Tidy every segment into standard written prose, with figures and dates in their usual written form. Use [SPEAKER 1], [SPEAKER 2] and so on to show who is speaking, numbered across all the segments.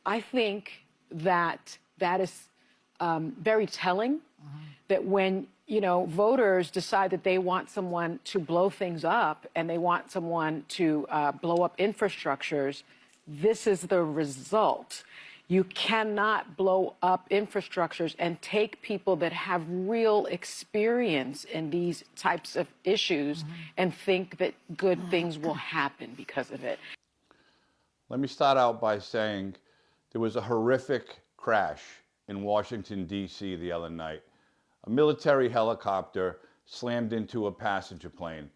[SPEAKER 1] I think that is very telling, that when, voters decide that they want someone to blow things up and they want someone to blow up infrastructures, this is the result. You cannot blow up infrastructures and take people that have real experience in these types of issues and think that good things will happen because of it.
[SPEAKER 2] Let me start out by saying there was a horrific crash in Washington, D.C. the other night. A military helicopter slammed into a passenger plane,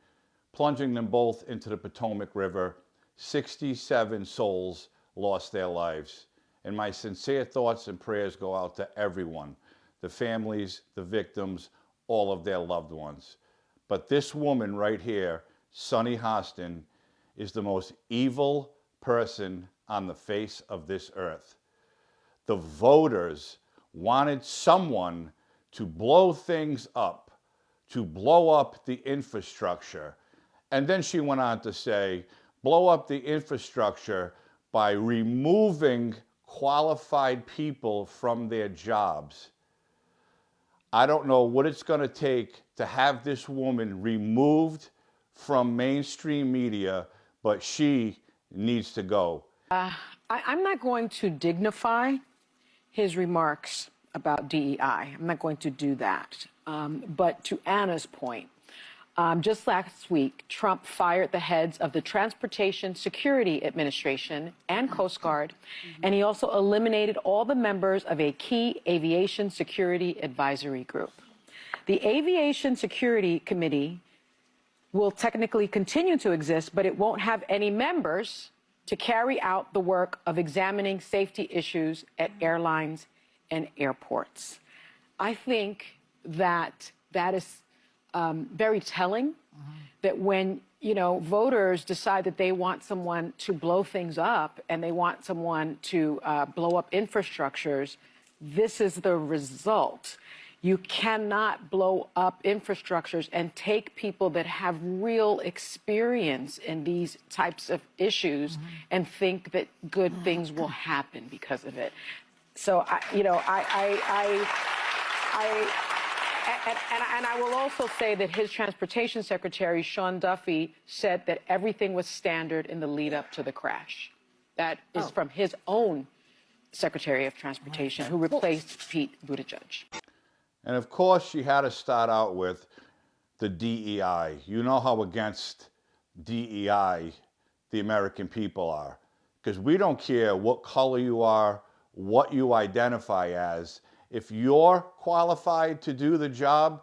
[SPEAKER 2] plunging them both into the Potomac River. 67 souls lost their lives. And my sincere thoughts and prayers go out to everyone, the families, the victims, all of their loved ones. But this woman right here, Sunny Hostin, is the most evil person on the face of this earth. The voters wanted someone to blow things up, to blow up the infrastructure. And then she went on to say, blow up the infrastructure by removing qualified people from their jobs. I don't know what it's going to take to have this woman removed from mainstream media, but she needs to go.
[SPEAKER 1] I'm not going to dignify his remarks about DEI. I'm not going to do that. But to Anna's point, just last week, Trump fired the heads of the Transportation Security Administration and Coast Guard, and he also eliminated all the members of a key aviation security advisory group. The Aviation Security Committee will technically continue to exist, but it won't have any members to carry out the work of examining safety issues at airlines and airports. I think that is very telling, that when, voters decide that they want someone to blow things up and they want someone to blow up infrastructures, this is the result. You cannot blow up infrastructures and take people that have real experience in these types of issues and think that good things will happen because of it. So, and I will also say that his transportation secretary, Sean Duffy, said that everything was standard in the lead up to the crash. That is from his own Secretary of Transportation, who replaced Pete Buttigieg.
[SPEAKER 2] And of course, she had to start out with the DEI. You know how against DEI the American people are. Because we don't care what color you are, what you identify as. If you're qualified to do the job,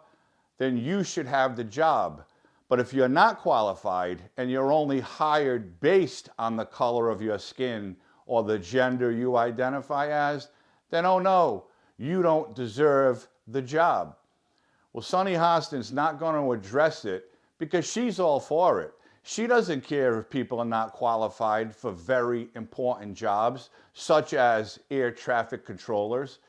[SPEAKER 2] then you should have the job. But if you're not qualified and you're only hired based on the color of your skin or the gender you identify as, then oh no, you don't deserve the job. Well, Sunny Hostin's not going to address it because she's all for it. She doesn't care if people are not qualified for very important jobs, such as air traffic controllers.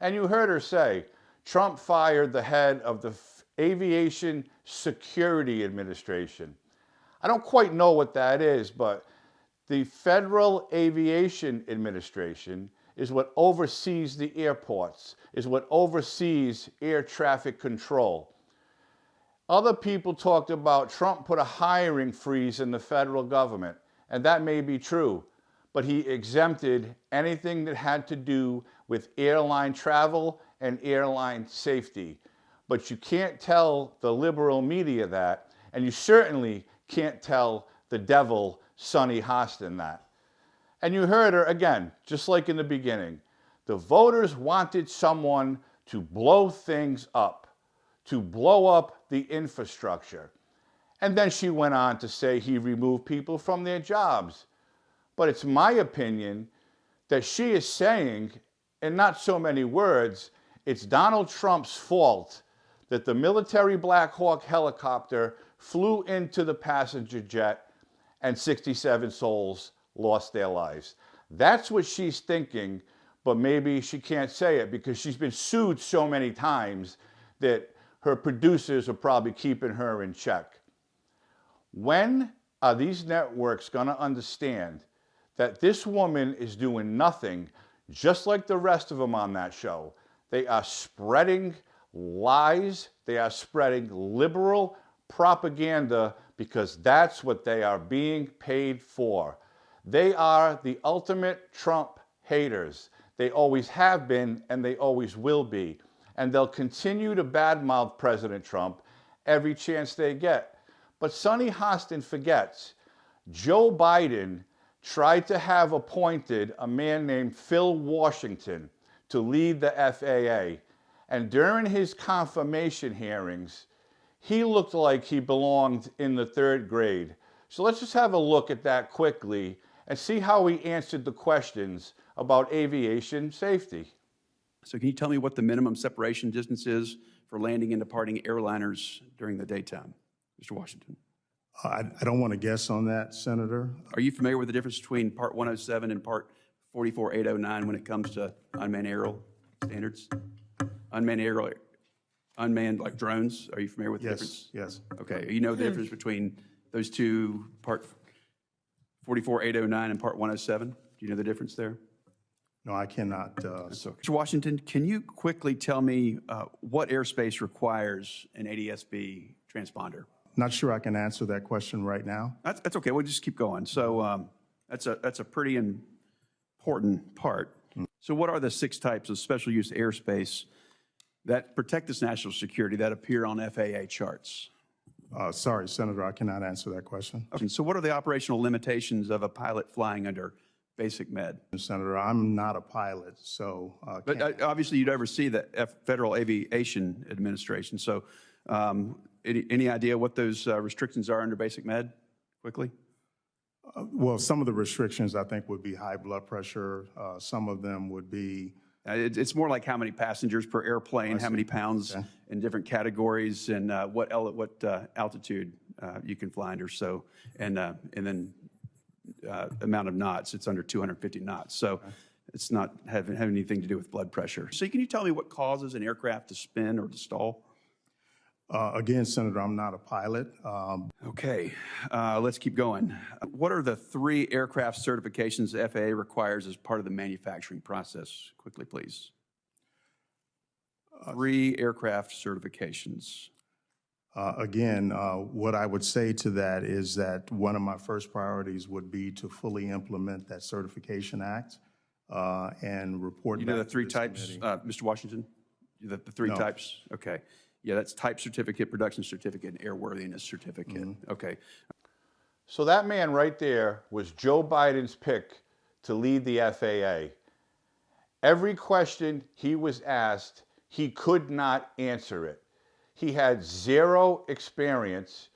[SPEAKER 2] And you heard her say, Trump fired the head of the Aviation Security Administration. I don't quite know what that is, but the Federal Aviation Administration is what oversees the airports, is what oversees air traffic control. Other people talked about Trump put a hiring freeze in the federal government, and that may be true, but he exempted anything that had to do with airline travel and airline safety. But you can't tell the liberal media that, and you certainly can't tell the devil, Sunny Hostin, that. And you heard her again, just like in the beginning. The voters wanted someone to blow things up, to blow up the infrastructure. And then she went on to say he removed people from their jobs. But it's my opinion that she is saying, in not so many words, it's Donald Trump's fault that the military Black Hawk helicopter flew into the passenger jet and 67 souls lost their lives. That's what she's thinking, but maybe she can't say it because she's been sued so many times that her producers are probably keeping her in check. When are these networks going to understand that this woman is doing nothing just like the rest of them on that show. They are spreading lies. They are spreading liberal propaganda because that's what they are being paid for. They are the ultimate Trump haters. They always have been and they always will be. And they'll continue to badmouth President Trump every chance they get. But Sunny Hostin forgets Joe Biden tried to have appointed a man named Phil Washington to lead the FAA. And during his confirmation hearings, he looked like he belonged in the 3rd grade. So let's just have a look at that quickly and see how he answered the questions about aviation safety.
[SPEAKER 3] So can you tell me what the minimum separation distance is for landing and departing airliners during the daytime, Mr. Washington?
[SPEAKER 4] I don't want to guess on that, Senator.
[SPEAKER 3] Are you familiar with the difference between Part 107 and Part 44809 when it comes to unmanned aerial standards? Unmanned like drones, are you familiar with the difference?
[SPEAKER 4] Yes.
[SPEAKER 3] Okay, you know the difference between those two, Part 44809 and Part 107? Do you know the difference there?
[SPEAKER 4] No, I cannot.
[SPEAKER 3] So, Mr. Washington, can you quickly tell me what airspace requires an ADS-B transponder?
[SPEAKER 4] Not sure I can answer that question right now.
[SPEAKER 3] That's okay. We'll just keep going. So that's a pretty important part. So what are the 6 types of special use airspace that protect this national security that appear on FAA charts?
[SPEAKER 4] Sorry, Senator, I cannot answer that question.
[SPEAKER 3] Okay. So what are the operational limitations of a pilot flying under basic med?
[SPEAKER 4] Senator, I'm not a pilot, so.
[SPEAKER 3] But obviously you'd oversee the Federal Aviation Administration. So any idea what those restrictions are under basic med, quickly?
[SPEAKER 4] Well, some of the restrictions I think would be high blood pressure. Some of them would be.
[SPEAKER 3] It's more like how many passengers per airplane, how many pounds in different categories, and what altitude you can fly under. So, and then amount of knots. It's under 250 knots. So, it's not having anything to do with blood pressure. So, can you tell me what causes an aircraft to spin or to stall?
[SPEAKER 4] Again, Senator, I'm not a pilot.
[SPEAKER 3] Okay, let's keep going. What are the 3 aircraft certifications the FAA requires as part of the manufacturing process? Quickly, please. 3 aircraft certifications.
[SPEAKER 4] Again, what I would say to that is that one of my first priorities would be to fully implement that Certification Act and report back to
[SPEAKER 3] the 3
[SPEAKER 4] this
[SPEAKER 3] types,
[SPEAKER 4] committee.
[SPEAKER 3] Mr. Washington? The 3
[SPEAKER 4] No.
[SPEAKER 3] types? Okay. Yeah, that's type certificate, production certificate, and airworthiness certificate. Okay.
[SPEAKER 2] So that man right there was Joe Biden's pick to lead the FAA. Every question he was asked, he could not answer it. He had 0 experience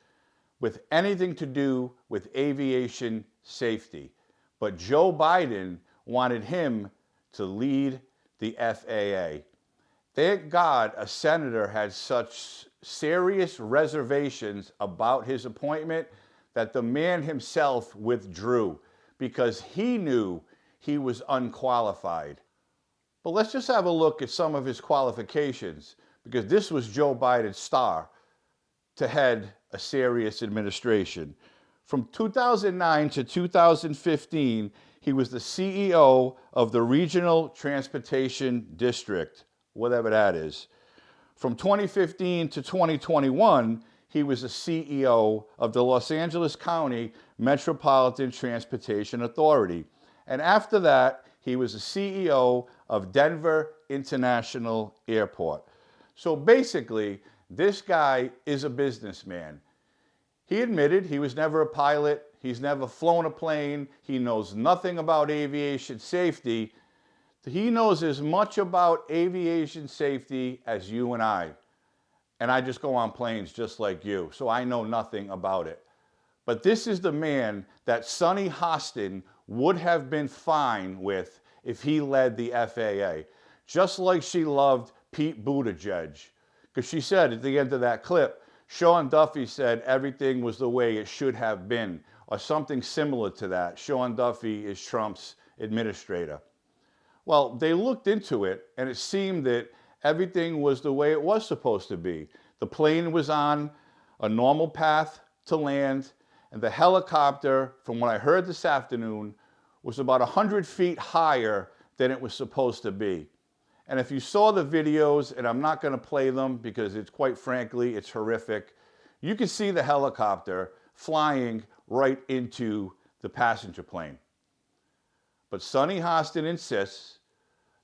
[SPEAKER 2] with anything to do with aviation safety. But Joe Biden wanted him to lead the FAA. Thank God a senator had such serious reservations about his appointment that the man himself withdrew because he knew he was unqualified. But let's just have a look at some of his qualifications, because this was Joe Biden's star to head a serious administration. From 2009 to 2015, he was the CEO of the Regional Transportation District, whatever that is. From 2015 to 2021, he was the CEO of the Los Angeles County Metropolitan Transportation Authority. And after that, he was the CEO of Denver International Airport. So basically, this guy is a businessman. He admitted he was never a pilot. He's never flown a plane. He knows nothing about aviation safety. He knows as much about aviation safety as you and I. And I just go on planes just like you, so I know nothing about it. But this is the man that Sunny Hostin would have been fine with if he led the FAA. Just like she loved Pete Buttigieg. Because she said at the end of that clip, Sean Duffy said everything was the way it should have been, or something similar to that. Sean Duffy is Trump's administrator. Well, they looked into it, and it seemed that everything was the way it was supposed to be. The plane was on a normal path to land, and the helicopter, from what I heard this afternoon, was about 100 feet higher than it was supposed to be. And if you saw the videos, and I'm not going to play them because it's quite frankly, it's horrific, you can see the helicopter flying right into the passenger plane. But Sunny Hostin insists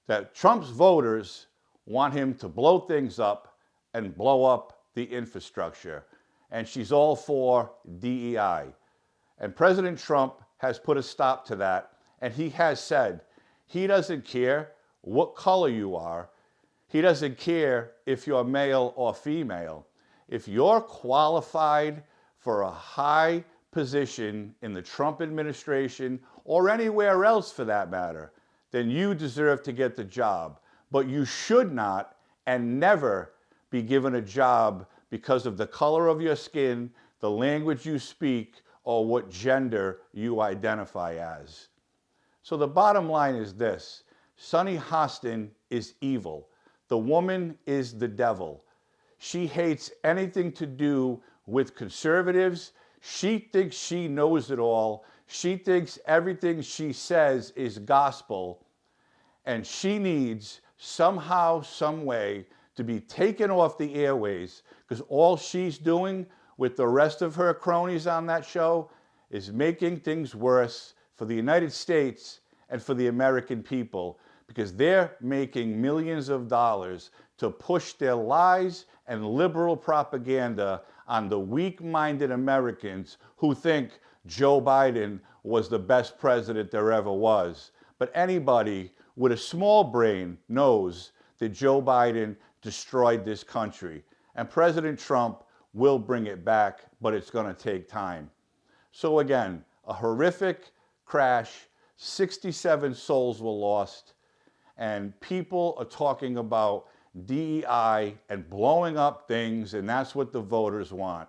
[SPEAKER 2] that Trump's voters want him to blow things up and blow up the infrastructure. And she's all for DEI. And President Trump has put a stop to that. And he has said he doesn't care what color you are. He doesn't care if you're male or female. If you're qualified for a high position in the Trump administration or anywhere else for that matter, then you deserve to get the job. But you should not and never be given a job because of the color of your skin, the language you speak, or what gender you identify as. So the bottom line is this: Sunny Hostin is evil. The woman is the devil. She hates anything to do with conservatives. She thinks she knows it all. She thinks everything she says is gospel. And she needs somehow, some way to be taken off the airways, because all she's doing with the rest of her cronies on that show is making things worse for the United States and for the American people, because they're making millions of dollars to push their lies and liberal propaganda on the weak-minded Americans who think Joe Biden was the best president there ever was. But anybody with a small brain knows that Joe Biden destroyed this country. And President Trump will bring it back, but it's going to take time. So again, a horrific crash, 67 souls were lost, and people are talking about DEI and blowing up things, and that's what the voters want.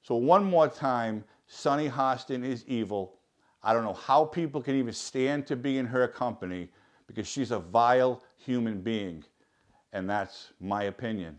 [SPEAKER 2] So one more time, Sunny Hostin is evil. I don't know how people can even stand to be in her company, because she's a vile human being. And that's my opinion.